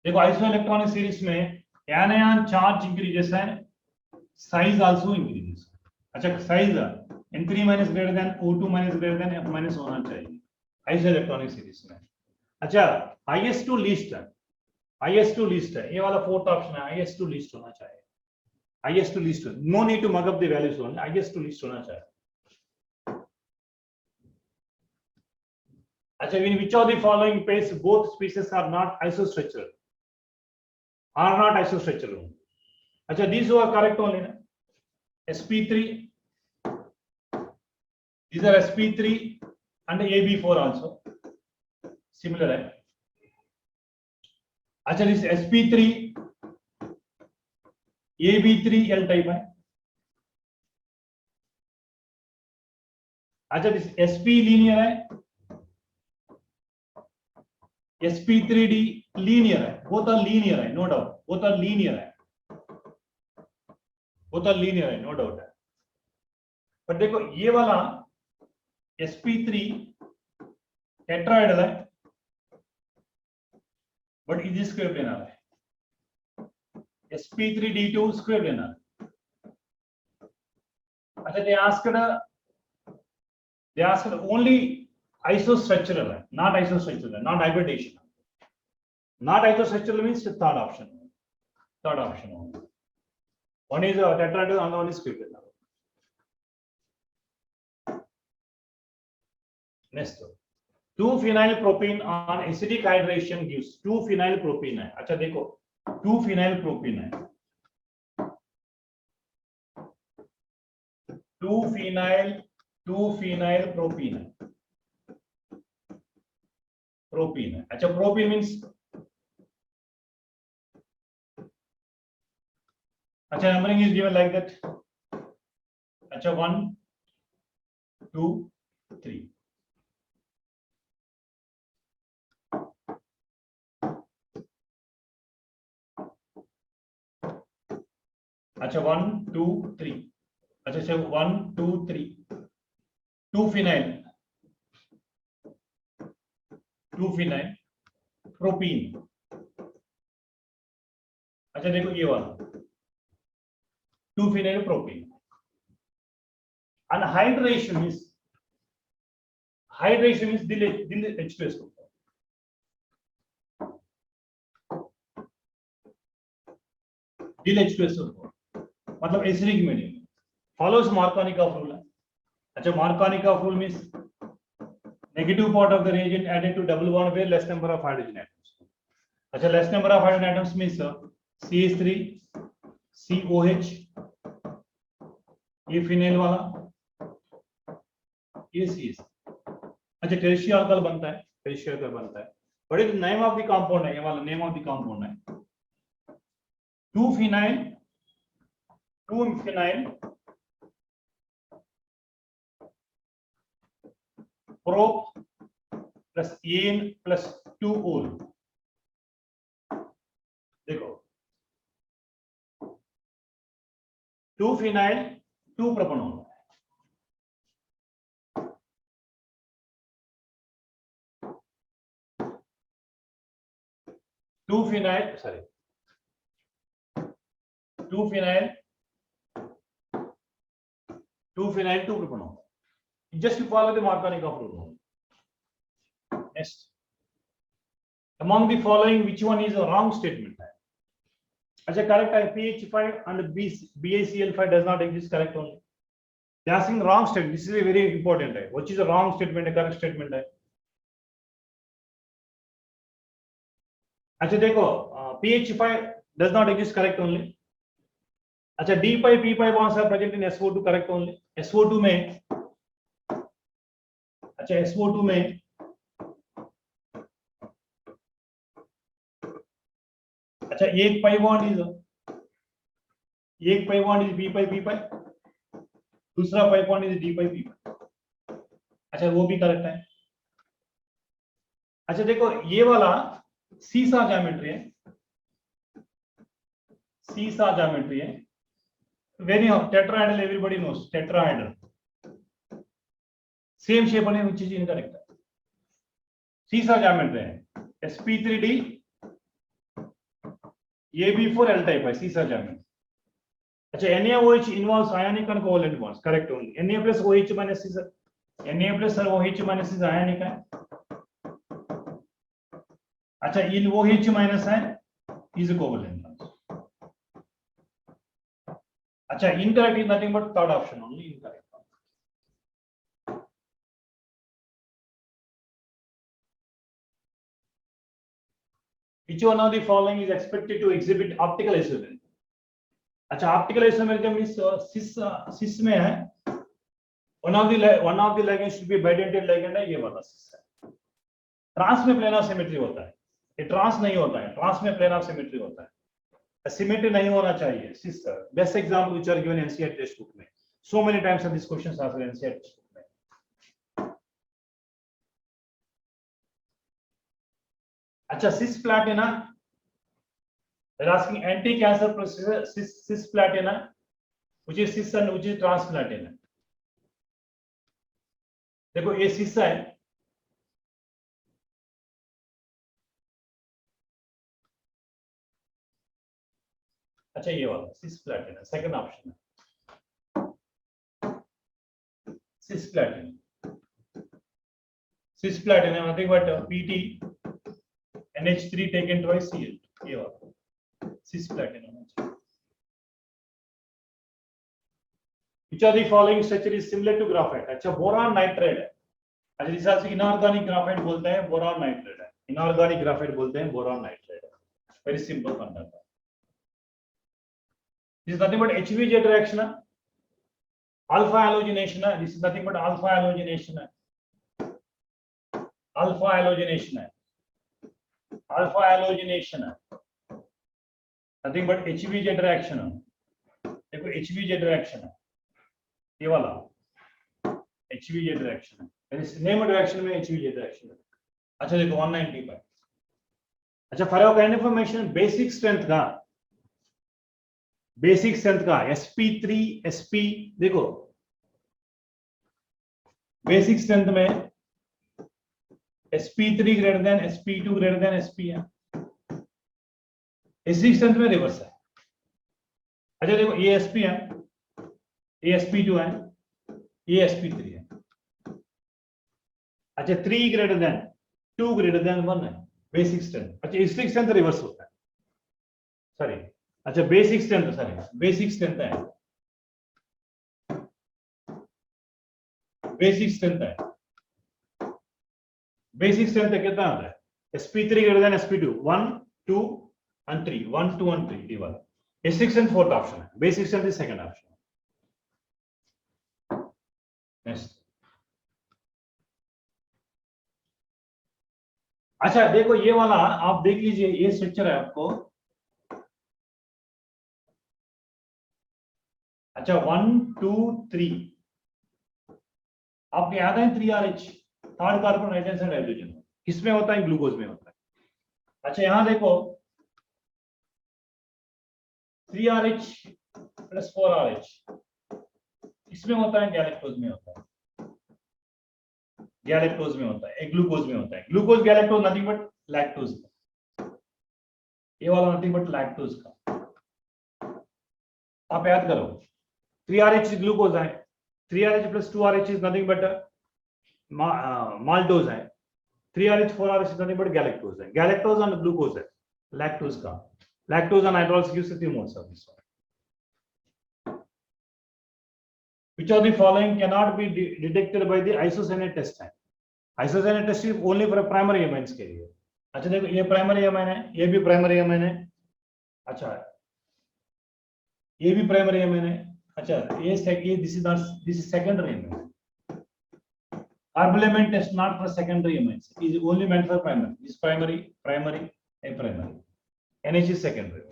देखो, आइसो इलेक्ट्रॉनिक सीरीज में anion चार्ज इंक्रीजेस है, साइज आल्सो इंक्रीजेस. अच्छा, size N3 minus greater than O2 minus greater than F minus होना चाहिए आइसो इलेक्ट्रॉनिक सीरीज में. अच्छा, हाईएस्ट टू लीस्ट है, हाईएस्ट टू लीस्ट है, ये वाला फोर्थ ऑप्शन है, हाईएस्ट टू लीस्ट होना चाहिए. Highest to least, no need to mug up the values only, highest to least होना चाहिए. अच्छा, in which of the following case both species are not isostructural? Are not isostructural. अच्छा, these who are correct only na. sp3, these are sp3 and ab4 also similar है. अच्छा, this sp3 ab3 l type है. अच्छा, this sp linear है, sp3d linear है, both are linear है, no doubt, both are linear है, both are linear है, no doubt है. पर देखो, ये वाला sp3 टेट्राहेड्रल है, बट इज स्क्वायर प्लेनर है. sp3d2 square planar. अच्छा, they asked only isostructural है, not isostructural, not hybridization. Not isostructural means third option. Third option only. One is tetrahedral, another one is square planar. Next, 2-phenylpropene on acidic hydration gives 2-phenylpropene है. अच्छा देखो, 2-phenylpropene है, 2-phenylpropene है, propene है. अच्छा, propene means, अच्छा, numbering is given like that. अच्छा, 1 2 3. अच्छा, 1 2 3. अच्छा, 1 2 3. 2-phenyl propene. अच्छा, देखो ये वाला 2-phenylpropene. And hydration is दिल H2S को. दिल H2S को मतलब acidic medium. Follows Markovnikov rule. अच्छा, Markovnikov rule means negative part of the reagent added to double bond where less number of hydrogen atoms. अच्छा, less number of hydrogen atoms means CH3 COH, ये phenyl वाला, ये CH. अच्छा, टेरेशियल alcohol बनता है, टेरेशियल alcohol बनता है. What is name of the compound है, ये वाला नेम ऑफ द कंपाउंड है. 2-phenyl prop plus n plus 2-ol. देखो, 2-phenyl 2-propanol. 2-phenyl sorry 2-phenyl 2-propanol. Just you follow the Markovnikov rule. Next, among the following, which one is a wrong statement? अच्छा, correct है. PH5 and BaCl5 does not exist. Correct only. They are asking wrong statement. This is a very important. Which is a wrong statement? A correct statement. अच्छा देखो, PH5 does not exist. Correct only. अच्छा, D5 P5 bonds are present in SO2. Correct only. SO2 में, अच्छा SO2 में अच्छा एक pi bond is P5 P5, दूसरा pi bond is D5 P5. अच्छा वो भी करेक्ट है. अच्छा देखो, ये वाला सीसा ज्योमेट्री है. When you have tetrahedral, everybody knows tetrahedral. Same shape only, which is incorrect. सीसा ज्योमेट्री है. sp3d AB4 L type है सीसा ज्योमेट्री. अच्छा, NaOH involves ionic and covalent bonds. Correct only. Na plus OH minus is Na plus और OH minus is ionic है. अच्छा, in OH minus है is covalent. अच्छा, incorrect is nothing but third option only. Incorrect. Which one of the following is expected to exhibit optical isomerism? अच्छा, optical isomerism is cis में है. One of the ligands should be bidentate ligand है, ये वाला cis है. Trans में planar symmetry होता है. ये trans नहीं होता है. Trans में planar symmetry होता है. Symmetry नहीं होना चाहिए. cis. Best example which are given in NCERT textbook में. So many times of these questions are in NCERT textbook में. अच्छा, cisplatina. They're asking anti-cancer procedure cisplatina, which is cis and which is transplatina. देखो ये cis है. अच्छा, ये वाला cisplatina, second option है. cisplatina nothing but PT NH3 taken twice Cl. ये वाला cisplatina. Which of the following structure is similar to graphite? अच्छा, boron nitride है. अच्छा, जिसे आप inorganic graphite बोलते हैं, boron nitride है. Inorganic graphite बोलते हैं, boron nitride है. Very simple concept. This is nothing but HVJ reaction. Alpha halogenation. This is nothing but alpha halogenation. Alpha halogenation. Nothing but HVJ reaction. देखो HVJ reaction है. ये वाला HVJ reaction है. Name reaction में HVJ reaction है. अच्छा देखो 195. अच्छा, for kind information, basic strength का sp3 sp देखो, बेसिक स्ट्रेंथ में sp3 greater than sp2 greater than sp है. बेसिक स्ट्रेंथ में रिवर्स है. अच्छा देखो, ये sp है, ये sp2 है, ये sp3 है. अच्छा, 3 ग्रेटर देन 2 ग्रेटर देन 1 है बेसिक स्ट्रेंथ. अच्छा, इसलिए स्ट्रेंथ रिवर्स होता है. सॉरी, अच्छा बेसिक स्ट्रेंथ है. बेसिक स्ट्रेंथ कितना होता है? sp3 greater than sp2 1 2 and 3 1 2 and 3 ये वाला. बेसिक स्ट्रेंथ फोर्थ ऑप्शन है. Basic strength is second option. Next. अच्छा देखो, ये वाला आप देख लीजिए, ये स्ट्रक्चर है आपको. अच्छा 1 2 3 आपको याद है 3RH third carbon right hand side hydrogen किसमें होता है? ग्लूकोज में होता है. अच्छा, यहां देखो 3RH प्लस 4RH इसमें होता है, गैलेक्टोज में होता है. गैलेक्टोज में होता है, एक ग्लूकोज में होता है. Glucose galactose nothing but lactose. ये वाला नथिंग बट लैक्टोज का. आप याद करो 3RH ग्लूकोज है, 3RH plus 2RH is nothing but maltose है, 3RH 4RH is nothing but galactose है, galactose and glucose है, lactose का, lactose and hydrolysis gives 3 moles of this one. Which of the following cannot be detected by the isocyanate test है? Isocyanate test is only for primary amines के लिए. अच्छा देखो ये primary amine है, ये भी प्राइमरी अमाइन है, अच्छा ये भी प्राइमरी अमाइन है, अच्छा ये this is secondary amine. Carbalamine test not for secondary amines, is only meant for primary. This primary, and primary. NH is secondary.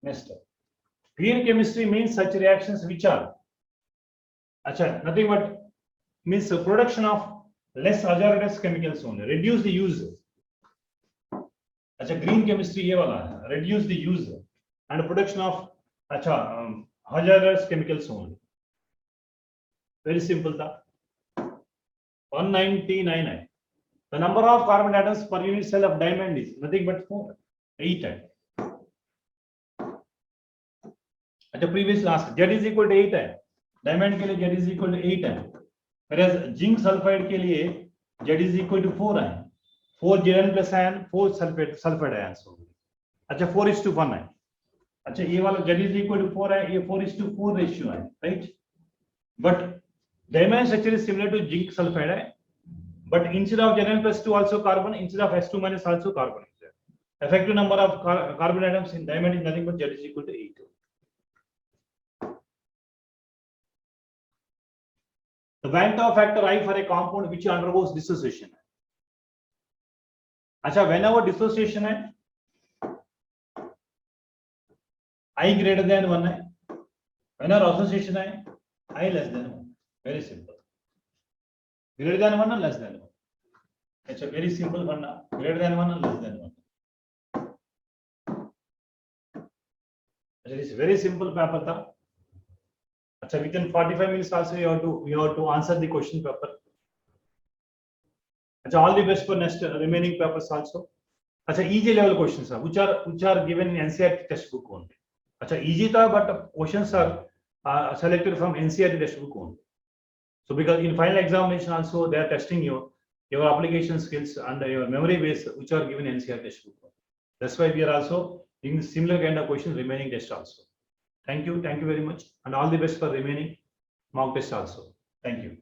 Next, green chemistry means such reactions which are, अच्छा nothing but means production of less hazardous chemicals only, reduce the use. अच्छा green chemistry ये वाला है, reduce the use and production of अच्छा hazardous chemicals only. Very simple था. 199 है. The number of carbon atoms per unit cell of diamond is nothing but 4, 8 है. अच्छा previous last Z is equal to 8 है. Diamond के लिए Z is equal to 8 है. Whereas zinc sulfide के लिए Z is equal to 4 है. 4 Zn plus ion, 4 sulfide ions होंगे. अच्छा 4:1 है. अच्छा ये वाला Z is equal to 4 है, ये 4:4 ratio है, right? But diamond structure is similar to zinc sulfide है, but instead of Zn plus 2 also carbon, instead of S2 minus also carbon is there. Effective number of carbon atoms in diamond is nothing but Z is equal to 8. The Van Tau factor I for a compound which undergoes dissociation. अच्छा whenever dissociation है I greater than 1 है, whenever association है I less than 1. Very simple. Greater than 1 or less than 1. It's a very simple one. Greater than 1 or less than 1. It is very simple paper tha. Achha, within 45 minutes also you have to answer the question paper. Achha, all the best for next remaining papers also. Achha, easy level questions are which are given in NCERT textbook only. Achha, easy tha, but questions are selected from NCERT textbook only. So because in final examination also they are testing your application skills and your memory base which are given in NCERT textbook. That's why we are also doing similar kind of questions remaining test also. Thank you very much and all the best for remaining mock test also. Thank you.